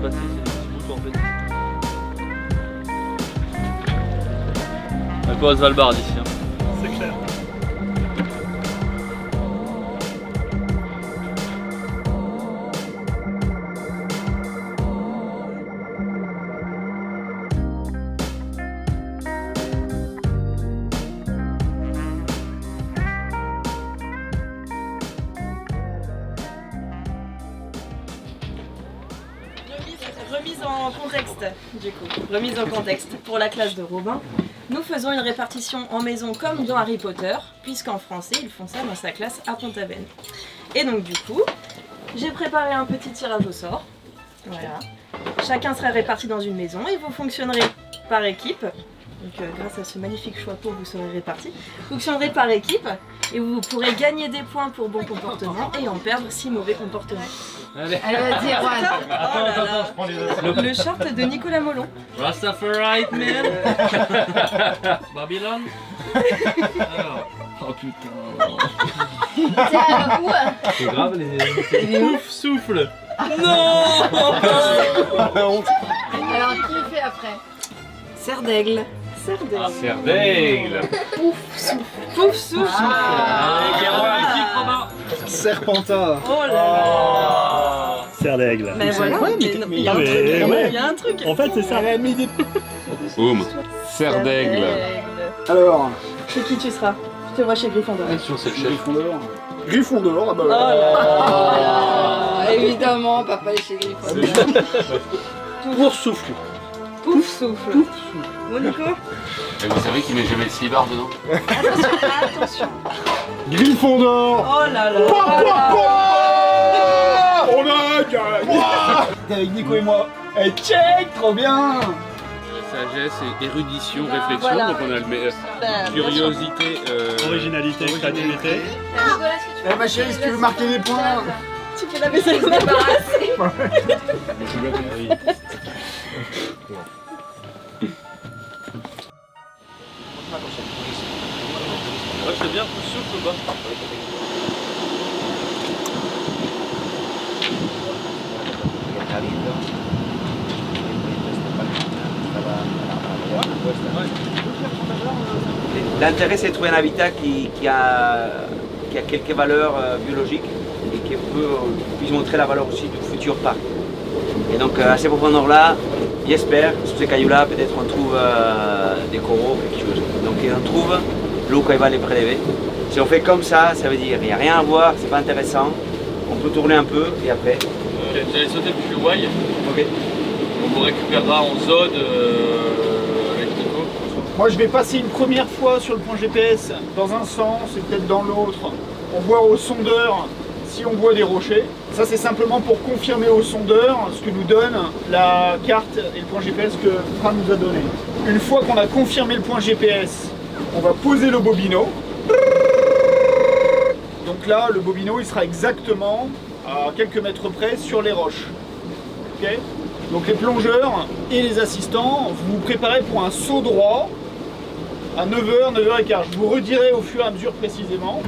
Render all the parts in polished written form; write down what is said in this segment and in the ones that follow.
passé, c'est des petits moutons en fait. Un peu à Svalbard ici. Hein. C'est clair. Remise en contexte, du coup. Remise en contexte. Pour la classe de Robin, nous faisons une répartition en maison comme dans Harry Potter, puisqu'en français, ils font ça dans sa classe à Pont-Aven. Et donc, du coup, j'ai préparé un petit tirage au sort. Voilà. Chacun sera réparti dans une maison et vous fonctionnerez par équipe. Donc, grâce à ce magnifique chapeau, vous serez répartis. Vous fonctionnerez par équipe et vous pourrez gagner des points pour bon comportement et en perdre si mauvais comportement. Allez, Vas-y, Erwan. attends, je prends les autres. Le short de Nicolas Molon. Rastafarite, man. Babylone. Alors. Oh putain. Tiens, où C'est grave les ouf souffle. Non. Alors, qui le fait après? Serre d'aigle. Serre d'aigle. Ah, serre d'aigle. Pouf souffle. Serpentard. Oh là là. Serre d'aigle. Mais voilà, Ouais, mais non, mais il y a un mais- truc, ouais. il y a un truc. En fait, c'est ça. Boum. Serre d'aigle. Alors, Chez qui tu seras? Je te vois chez Gryffondor. C'est le chef. Gryffondor. Gryffondor, ah bah Oh voilà. là là. Évidemment, papa est chez Gryffondor. Pour souffle. Pouf souffle. Bon Nico? Et vous savez qu'il met jamais le slibard dedans? Attention. Gryffondor. Oh là là. On a gagné. T'es avec Nico et moi. Et check, trop bien. Sagesse et érudition, Ah, réflexion. voilà. Donc on a le Ben, curiosité. Originalité, créativité. Nicolas, est-ce que tu Eh ma chérie, si tu veux marquer des points. tu fais la vaisselle. Moi je fais bien tout souffle ou pas? L'intérêt, c'est de trouver un habitat qui a quelques valeurs biologiques et qui puisse montrer la valeur aussi du futur parc. Et donc, à ces profondeurs-là, j'espère, sous ces cailloux-là, peut-être on trouve des coraux, quelque chose. Donc, on trouve l'eau quand il va les prélever. Si on fait comme ça veut dire qu'il n'y a rien à voir, c'est pas intéressant. On peut tourner un peu et après. Ok, j'allais sauter depuis le why. Ok. On vous récupérera en zone avec Nico. Moi, je vais passer une première fois sur le point GPS dans un sens et peut-être dans l'autre. On voit au sondeur si on voit des rochers. Ça, c'est simplement pour confirmer au sondeur ce que nous donne la carte et le point GPS que Fran nous a donné. Une fois qu'on a confirmé le point GPS, on va poser le bobino. Donc là, le bobino, il sera exactement à quelques mètres près sur les roches. Ok ? Donc les plongeurs et les assistants, vous vous préparez pour un saut droit à 9h, 9h15. Je vous redirai au fur et à mesure précisément.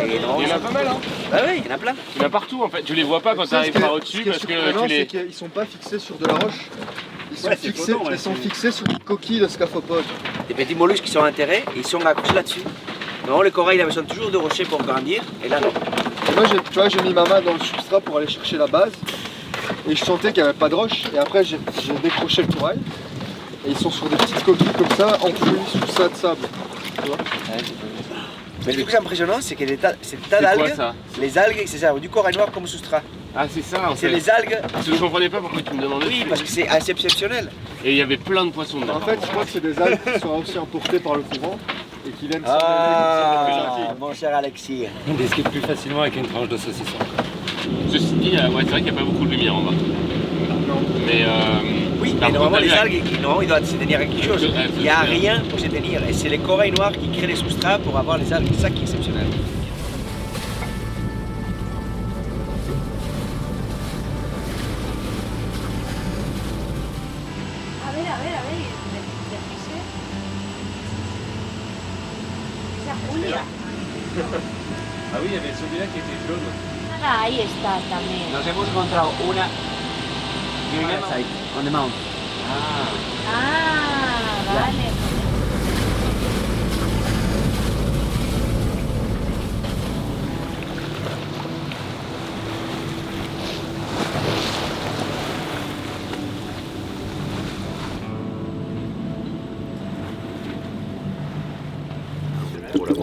Et non, Il y en a pas mal, hein. Bah oui, il y en a plein. Il y en a partout en fait. Tu les vois pas quand tu arrives par au-dessus parce que tu les. Ils sont pas fixés sur de la roche. Ils sont, Ouais, c'est fixés, flottant, ouais, ils sont c'est- fixés sur une coquille de scaphopodes. Des petits mollusques qui sont enterrés, ils sont accrochés là-dessus. Non, le corail il a besoin toujours de rochers pour grandir, et là non. Et moi, tu vois, j'ai mis ma main dans le substrat pour aller chercher la base. Et je sentais qu'il n'y avait pas de roche. Et après, j'ai décroché le corail. Et ils sont sur des petites coquilles comme ça, enfouies sous ça de sable. Tu vois. Mais le plus impressionnant, c'est que ces tas C'est quoi d'algues, ça? les algues, c'est ça, du corail noir comme substrat. Ah, c'est ça en C'est fait. les algues. Parce que je comprenais pas pourquoi tu me demandais. Oui, parce que c'est assez exceptionnel. Et il y avait plein de poissons dedans. En fait, je crois que c'est des algues qui sont aussi emportées par le courant et qui viennent Ah, mon cher Alexis. On describe plus facilement avec une tranche de saucisson. Ceci dit, ouais, c'est vrai qu'il n'y a pas beaucoup de lumière en bas. Mais Oui, par mais contre, normalement t'as les vu, algues, normalement, ils doivent se tenir à quelque chose. Ouais, Il n'y a rien pour se tenir. Et c'est les corails noirs qui créent les substrats pour avoir les algues. C'est ça qui est exceptionnel. A ver, esa Julia. Ah oui, il y avait celui-là qui était jaune. Ah, ahí está también. Nos hemos encontrado una site on the mount. Ah, vale.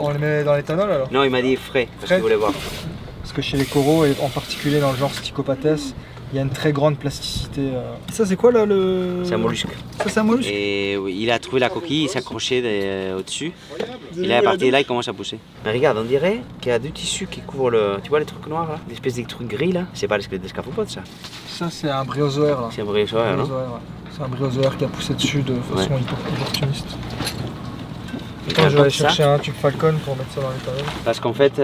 On les met dans l'éthanol alors. Non, il m'a dit frais, parce Frais. qu'il voulait voir. Parce que chez les coraux, et en particulier dans le genre Stichopathes, il y a une très grande plasticité. Ça c'est quoi là le... C'est un mollusque. Ça c'est un mollusque. Et oui, il a trouvé la coquille, il s'accrochait au-dessus. Il est parti là, il commence à pousser. Mais regarde, on dirait qu'il y a deux tissus qui couvrent le. Tu vois les trucs noirs là? Des espèces de trucs gris là? C'est pas les squelettes des scaphopodes ça? Ça c'est un bryozoaire là. C'est un bryozoaire, non? Bryozoaire, ouais. C'est un bryozoaire qui a poussé dessus de façon opportuniste. Attends, Je vais aller chercher un tube Falcon pour mettre ça dans l'éthanol. Parce qu'en fait,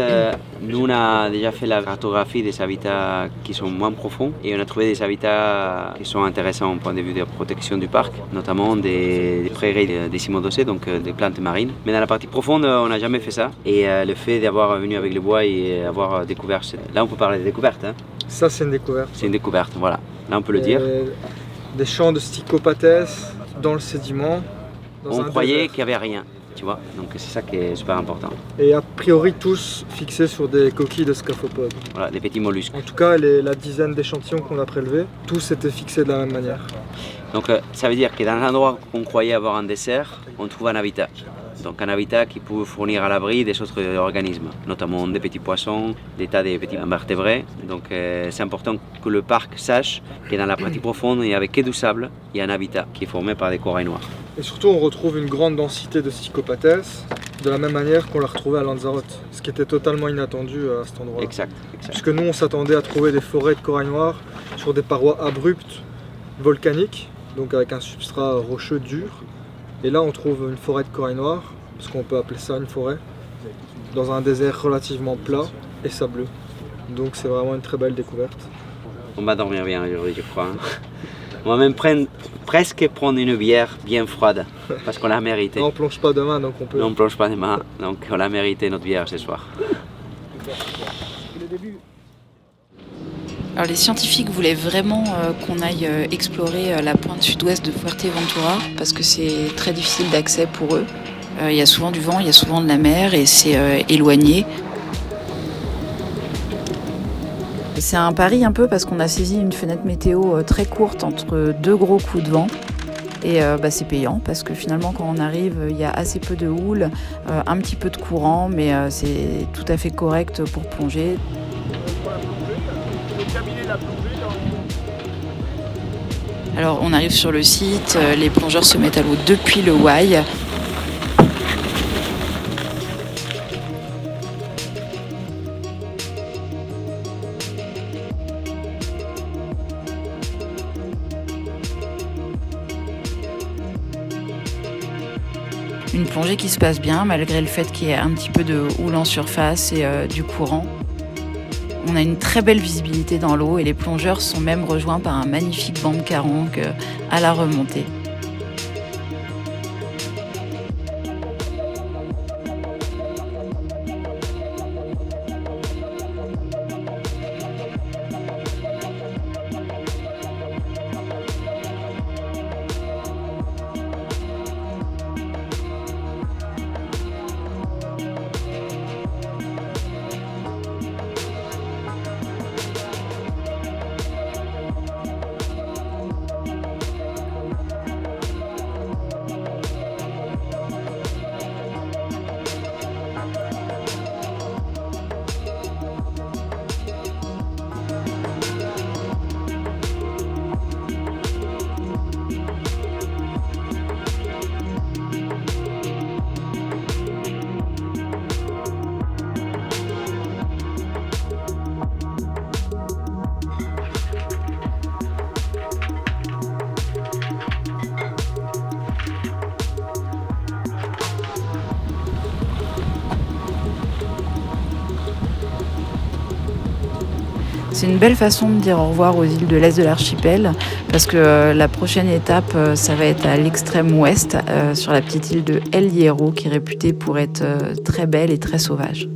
nous on a déjà fait la cartographie des habitats qui sont moins profonds et on a trouvé des habitats qui sont intéressants au point de vue de la protection du parc, notamment des prairies décimodocées, donc des plantes marines. Mais dans la partie profonde, on n'a jamais fait ça. Et le fait d'avoir venu avec le bois et avoir découvert, là on peut parler de découverte, hein. Ça c'est une découverte. C'est une découverte, voilà. Là on peut le dire. Des champs de Stichopathes dans le sédiment. Dans On un croyait désert. qu'il n'y avait rien, tu vois. Donc c'est ça qui est super important. Et a priori tous fixés sur des coquilles de scaphopodes. Voilà, des petits mollusques. En tout cas, la dizaine d'échantillons qu'on a prélevés, tous étaient fixés de la même manière. Donc ça veut dire que dans l'endroit qu'on croyait avoir un dessert, on trouve un habitat. Donc un habitat qui peut fournir à l'abri des autres organismes, notamment des petits poissons, des tas de petits invertébrés. Donc c'est important que le parc sache que dans la partie profonde, il n'y avait que du sable, il y a un habitat qui est formé par des corails noirs. Et surtout, on retrouve une grande densité de Stichopathes, de la même manière qu'on l'a retrouvé à Lanzarote, ce qui était totalement inattendu à cet endroit. Exact, exact. Puisque nous, on s'attendait à trouver des forêts de corail noir sur des parois abruptes, volcaniques, donc avec un substrat rocheux dur. Et là, on trouve une forêt de corail noir, parce qu'on peut appeler ça une forêt, dans un désert relativement plat et sableux. Donc c'est vraiment une très belle découverte. On va dormir bien aujourd'hui, je crois. Hein. On va même presque prendre une bière bien froide, parce qu'on l'a mérité. Là, on plonge pas demain, donc on peut... On ne plonge pas les mains, donc on a mérité notre bière ce soir. Alors les scientifiques voulaient vraiment qu'on aille explorer la pointe sud-ouest de Fuerteventura parce que c'est très difficile d'accès pour eux. Il y a souvent du vent, il y a souvent de la mer et c'est éloigné. C'est un pari un peu parce qu'on a saisi une fenêtre météo très courte entre deux gros coups de vent. Et c'est payant parce que finalement quand on arrive il y a assez peu de houle, un petit peu de courant mais c'est tout à fait correct pour plonger. Alors on arrive sur le site, les plongeurs se mettent à l'eau depuis le Wai. Une plongée qui se passe bien malgré le fait qu'il y ait un petit peu de houle en surface et du courant. On a une très belle visibilité dans l'eau et les plongeurs sont même rejoints par un magnifique banc de carangue à la remontée. C'est une belle façon de dire au revoir aux îles de l'est de l'archipel parce que la prochaine étape, ça va être à l'extrême ouest, sur la petite île de El Hierro qui est réputée pour être très belle et très sauvage.